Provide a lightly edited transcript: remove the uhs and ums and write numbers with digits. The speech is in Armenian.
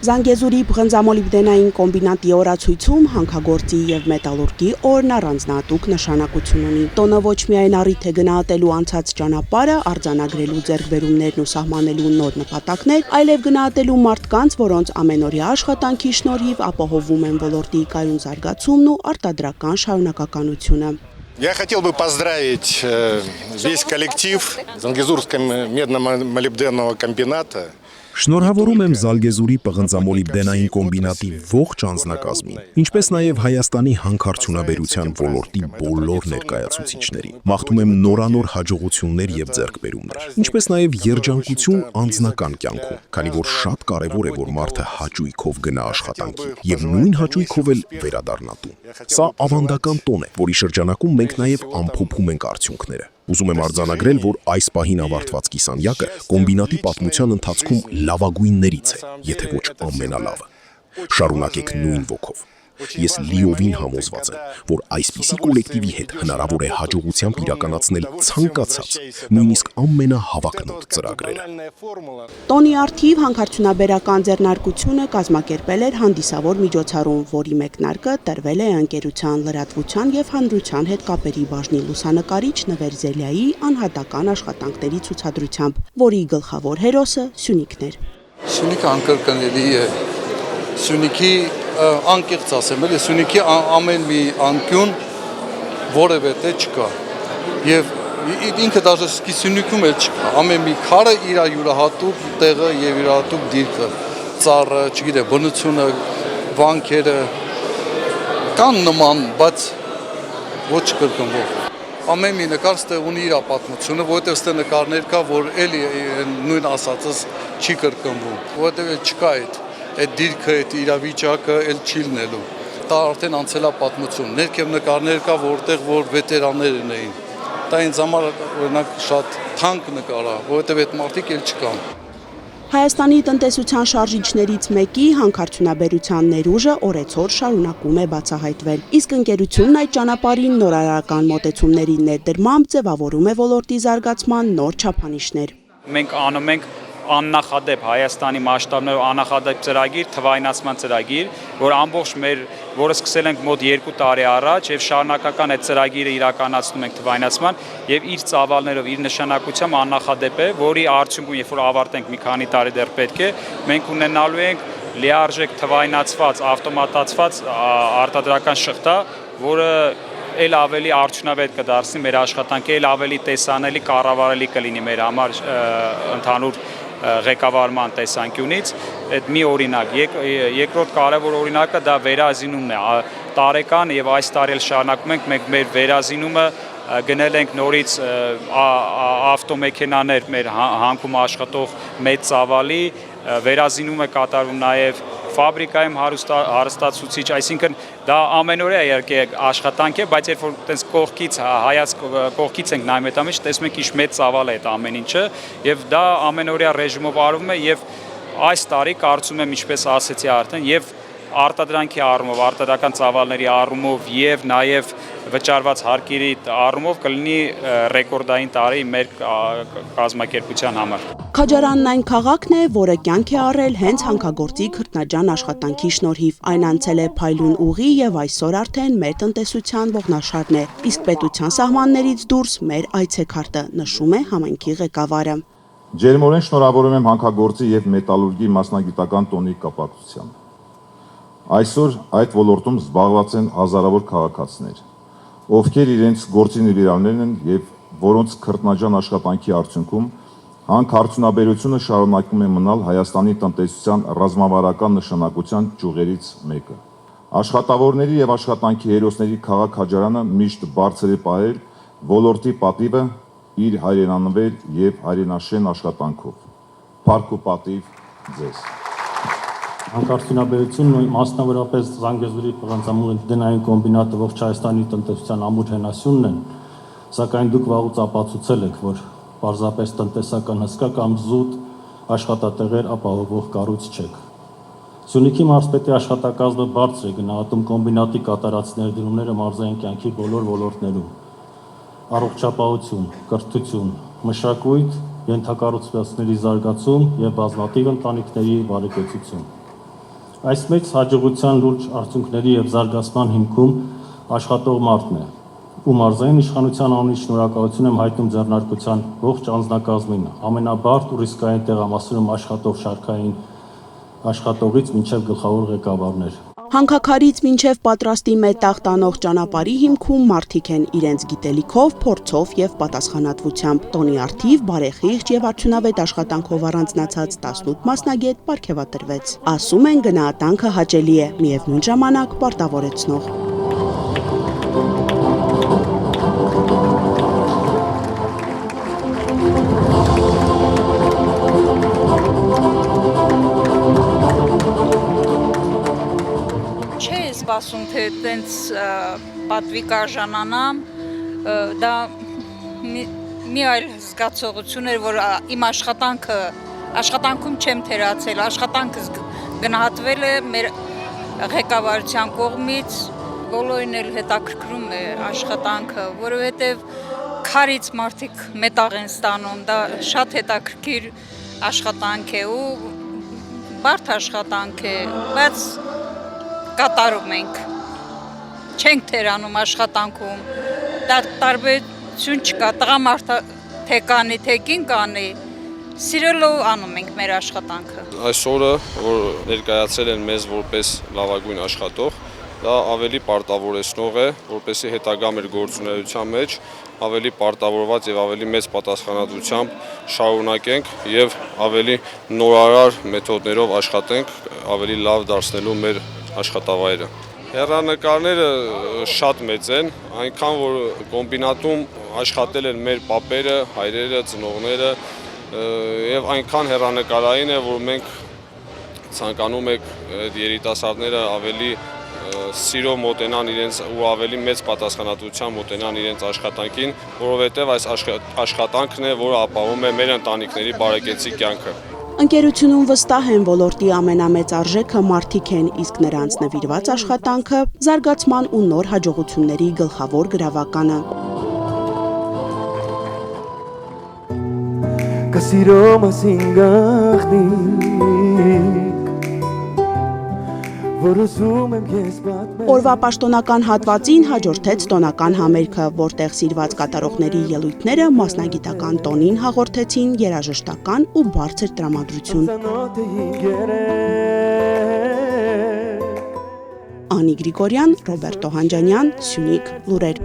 Զանգեզուրի բղնձամոլիբդենային կոմբինատի օրացույցում հանքագործի և մետալուրգի օրն առանձնահատուկ նշանակություն ունի։ Տոնը ոչ միայն առիթ է գնահատելու անցած ճանապարհը, արձանագրելու ձեռքբերումներն ու սահմանելու նոր նպատակներ, այլև գնահատելու մարդկանց, որոնց ամենօրյա աշխատանքի շնորհիվ ապահովվում են ոլորտի կայուն զարգացումն ու արտադրական շարունակականությունը։ Я хотел бы поздравить весь коллектив Зангезурского медно-молибденного комбината. Շնորհավորում եմ Զալգեզուրի պղնձամոլիբդենային կոմբինատի ողջ անձնակազմին, ինչպես նաև Հայաստանի հանքարդյունաբերության ոլորտի բոլոր ներկայացուցիչներին։ Մաղթում եմ նորանոր հաջողություններ և ձեռքբերումներ, ինչպես նաև երջանկություն անձնական կյանքում, քանի որ շատ կարևոր է, որ մարդը հաճույքով գնա աշխատանքի և նույն հաճույքով էլ վերադառնա տուն։ Սա ավանդական տոն է, որի շրջանակում մենք նաև ամփոփում ենք արդյունքները։ Ուզում եմ արձանագրել, որ այս պահին ավարտված կիսամյակը կոմբինատի պատմության ընթացքում լավագույններից է, եթե ոչ ամենալավը։ Շարունակեք նույն ոգով։ Ես լիովին համոզված եմ, որ այսպիսի կոլեկտիվի հետ հնարավոր է հաջողությամբ իրականացնել ցանկացած, նույնիսկ ամենահավակնոտ ծրագրերը։ Տոնի առթիվ հանքարդյունաբերական ձեռնարկությունը կազմակերպել էր հանդիսավոր միջոցառում, որի մեկնարկը տրվել է ընկերության լրատվության և հանրության հետ կապերի բաժնի լուսանկարիչ Նվեր Զելյայի անհատական աշխատանքների ցուցադրությամբ, որի գլխավոր հերոսը Սյունիքն էր։ Սյունիքը անկրկնելի է։ Սյունիքի անկեղծ ասեմ, էլի Սյունիքի ամեն մի անկյուն որևէ տեղ չկա։ Եվ ինքը դաժե Սյունիքում էլ չկա։ Ամեն մի քարը իր յուրահատուկ տեղը եւ յուրահատուկ դիրքը, ծառը, չգիտեմ, բնությունը, վանքերը կան նման, բայց ոչ կրկնվող։ Ամեն մի նկար ստեղ ունի իր պատմությունը, որովհետև ստեղ նկարներ կա, որ էլի նույն ասածս չի կրկնվում, որովհետև չկա այդ դիրքը, այդ իրավիճակը էլ չի լինելու։ Դա արդեն անցել է պատմություն։ Ներքև նկարներ կա, որտեղ որ վետերաններն էին։ Դա ինձ համար օրինակ շատ թանկ նկար է, որովհետև այդ մարդիկ էլ չկան։ Հայաստանի տնտեսության շարժիչներից մեկի հանքարդյունաբերության ներուժը օրեցօր շարունակում է բացահայտվել։ Իսկ ընկերությունն այդ ճանապարհին նորարարական մոտեցումների ներդրմամբ ձևավորում է ոլորտի զարգացման նոր չափանիշներ։ Մենք անում ենք աննախադեպ Հայաստանի մասշտաբներով աննախադեպ ծրագիր, թվայնացման ծրագիր, որ ամբողջ որը սկսել ենք մոտ 2 տարի առաջ եւ շարունակական այդ ծրագիրը իրականացնում ենք թվայնացման եւ իր ծավալներով, իր նշանակությամբ աննախադեպ է, որի արդյունքում երբ որ ավարտենք մի քանի տարի դեռ պետք է, մենք ունենալու ենք լիարժեք թվայնացված, ավտոմատացված արտադրական շղթա, որը էլ ավելի արդյունավետ կդարձնի մեր աշխատանքը, էլ ավելի տեսանելի, կառավարելի կլինի մեր համար ընդհանուր ղեկավարման տեսանկյունից։ Այդ մի օրինակ, երկրորդ կարևոր օրինակը դա վերազինումն է։ Տարեկան եւ այս տարի էլ շարունակում ենք մենք մեր վերազինումը գնել ենք նորից ավտոմեքենաներ մեր հանքում աշխատող մեծ ծավալի, վերազինումը կատարում նաեւ ֆաբրիկայում հարստացուցիչ, այսինքն դա ամենօրյա իհարկե աշխատանք է, բայց երբ որ այտենց կողքից ենք նայում այդ ամենը, տեսնում ենք ինչ մեծ ծավալ է այդ ամեն ինչը, եւ դա ամենօրյա ռեժիմով արվում է եւ այս տարի կարծում եմ, ինչպես ասեցի արդեն, եւ արտադրանքի առումով, արտադրական ծավալների առումով եւ նաեւ վճարված հարկերի առումով կլինի ռեկորդային տարի մեր կազմակերպության համար։ Քաջարանն այն քաղաքն է, որը կյանք է առել հենց հանքագործի քրտնաջան աշխատանքի շնորհիվ։ Այն անցել է փայլուն ուղի եւ այսօր արդեն մեր տնտեսության ողնաշարն է, իսկ պետության սահմաններից դուրս մեր այցեքարտը, նշում է համայնքի ղեկավարը։ Ջերմորեն շնորհավորում եմ հանքագործի եւ մետալուրգի մասնագիտական տոնի կապակցությամբ։ Այսօր այդ ոլորտում զբաղված են հազարավոր քաղաքացիներ, ովքեր իրենց գործի նվիրալներն են եւ որոնց քրտնաջան աշխատանքի արդյունքում հանքարդյունաբերությունը շարունակում է մնալ Հայաստանի տնտեսության ռազմավարական նշանակության ճյուղերից մեկը։ Աշխատավորների եւ աշխատանքի հերոսների քաղաք Քաջարանը միշտ բարձր է պահել ոլորտի պատիվը իր հայրենանվեր եւ հայրենաշեն աշխատանքով։ Փառք ու պատիվ ձեզ։ Հանքարդյունաբերությունն ու մասնավորապես Զանգեզուրի պղնձամոլիբդենային կոմբինատը ողջ Հայաստանի տնտեսության ամուր հենասյունն են, սակայն դուք վաղուց ապացուցել եք, որ պարզապես տնտեսական հսկա կամ զուտ աշխատատեղեր ապահովող կառույց չեք։ Սյունիքի մարզպետի աշխատակազմը բարձր է գնահատում կոմբինատի կատարած ներդրումները մարզային կյանքի բոլոր ոլորտներում։ Առողջապահություն, կրթություն, մշակույթ, ենթակառուցվածքների զարգացում եւ բազմաթիվ ընտանիքների բարեկեցություն։ Այս մեծ հաջողության լուրջ արդյունքների եւ զարգացման հիմքում աշխատող մարդն է, ում մարզային իշխանության անունից շնորհակալություն եմ հայտնում ձեռնարկության ողջ անձնակազմին, ամենաբարդ ու ռիսկային տեղամասերում աշխատող շարքային աշխատողից մինչև գլխավոր ղեկավարներ։ Հանքաքարից մինչև պատրաստի մետաղ տանող ճանապարհի հիմքում մարդիկ են իրենց գիտելիքով, փորձով եւ պատասխանատվությամբ։ Տոնի արդիվ, բարեխիղճ եւ արդյունավետ աշխատանքով առանձնացած 18 մասնագետ պարգևատրվեց։ Ասում են գնահատանքը հաճելի է, միևնույն ժամանակ պարտավորեցնող։ Սպասում թե տենց պատվիկ արժանանամ, դա մի այլ զգացողություն էր, որ իմ աշխատանքում չեմ թերացել, աշխատանքս գնահատվել է մեր ղեկավարության կողմից, բոլորին էլ հետաքրքրում է աշխատանքը, որովհետև քարից մարդիկ մետաղ են ստանում, դա շատ հետաքրքիր աշխատանք է ու բարդ աշխատանք է, բայց կատարում ենք, չենք թերանում աշխատանքում, դա տարբերություն չկա, տղամարդը թե կանի, թե կին կանի, սիրելով անում ենք մեր աշխատանքը։ Այս օրը, որ ներկայացել են մեզ որպես լավագույն աշխատող, դա ավելի պարտավորեցնող է, որպեսզի հետագա մեր գործունեության մեջ ավելի պարտավորված եւ ավելի մեծ պատասխանատվությամբ շարունակենք եւ ավելի նորարար մեթոդներով աշխատենք, ավելի լավ դարձնելու մեր աշխատավայրը։ Հեռանկարները շատ մեծ են, այնքան որ կոմբինատում աշխատել են մեր պապերը, հայրերը, ծնողները եւ այնքան հեռանկարային է, որ մենք ցանկանում ենք երիտասարդները ավելի սիրով մոտենան իրենց ու ավելի մեծ պատասխանատվությամբ մոտենան իրենց աշխատանքին, որովհետև այս աշխատանքն է, որը ապահովում է մեր ընտանիքների բարեկեցիկ կյանքը։ Ընկերությունում վստահ են ոլորտի ամենամեծ արժեքը մարդիկ են, իսկ նրանց նվիրված աշխատանքը զարգացման ու նոր հաջողությունների գլխավոր գրավականը։ Օրվա պաշտոնական հատվածին հաջորդեց տոնական համերգը, որտեղ սիրված կատարողների ելույթները մասնագիտական տոնին հաղորդեցին երաժշտական ու բարձր տրամադրություն։ Անի Գրիգորյան, Ռոբերտո Հանջանյան, Սյունիք լուրեր։